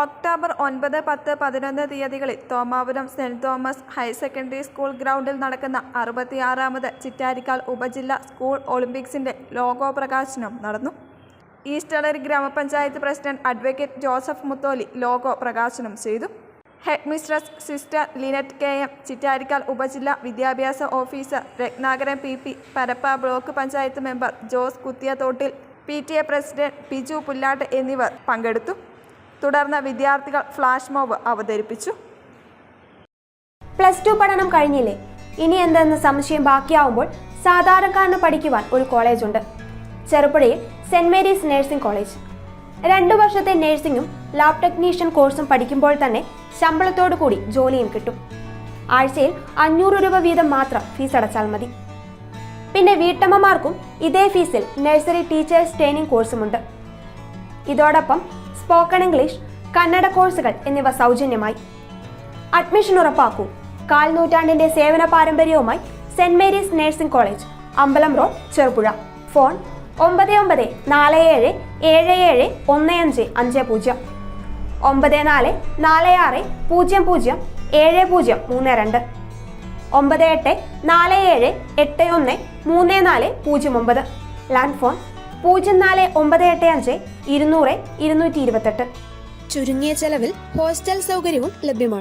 October 9, 10, 11 തീയതികളിൽ Thomapuram saint Thomas higher secondary school ഗ്രൗണ്ടിൽ നടക്കുന്ന 66ാമത് ചിറ്റാരിക്കാൽ ഉപജില്ലാ സ്കൂൾ ഒളിമ്പിക്സിന്റെ ലോഗോ പ്രകാശനം നടന്നു. ഈസ്റ്റളരി ഗ്രാമപഞ്ചായത്ത് president advocate Joseph Mutholi logo പ്രകാശനം ചെയ്തു. Head mistress sister Linet KM, Chittarikkal ഉപജില്ലാ വിദ്യാഭ്യാസ officer Ratnakaran PP, Parappa block panchayat member Jose Kuthiyathottil, PTA president Biju Pullatt എന്നിവർ പങ്കെടുത്തു. തുടർന്ന് വിദ്യാർത്ഥികൾ ഫ്ലാഷ് മോബ് അവതരിപ്പിച്ചു. +2 പഠനം കഴിഞ്ഞില്ലേ, ഇനി എന്തെന്ന് സംശയം ബാക്കിയാവുമ്പോൾ സാധാരണക്കാരന് പഠിക്കുവാൻ ഒരു കോളേജുണ്ട്. ചെറുപുഴയിൽ സെന്റ് മേരീസ് നഴ്സിംഗ് കോളേജ്. 2 വർഷത്തെ നഴ്സിംഗും ലാബ് ടെക്നീഷ്യൻ കോഴ്സും പഠിക്കുമ്പോൾ തന്നെ ശമ്പളത്തോടു കൂടി ജോലിയും കിട്ടും. ആഴ്ചയിൽ 500 രൂപ വീതം മാത്രം ഫീസ് അടച്ചാൽ മതി. പിന്നെ വീട്ടമ്മമാർക്കും ഇതേ ഫീസിൽ നഴ്സറി ടീച്ചേഴ്സ് ട്രെയിനിങ് കോഴ്സുമുണ്ട്. ഇതോടൊപ്പം സ്പോക്കൺ ഇംഗ്ലീഷ്, കന്നഡ കോഴ്സുകൾ എന്നിവ സൗജന്യമായി. അഡ്മിഷൻ ഉറപ്പാക്കൂ. 1/4 നൂറ്റാണ്ടിന്റെ സേവന പാരമ്പര്യവുമായി സെന്റ് മേരീസ് നഴ്സിംഗ് കോളേജ്, അമ്പലം road, Cherupuzha. Phone 9947771550, 9446007032, 9847813409. Land phone 04985 200 228. ചുരുങ്ങിയ ചെലവിൽ ഹോസ്റ്റൽ സൗകര്യവും ലഭ്യമാണ്.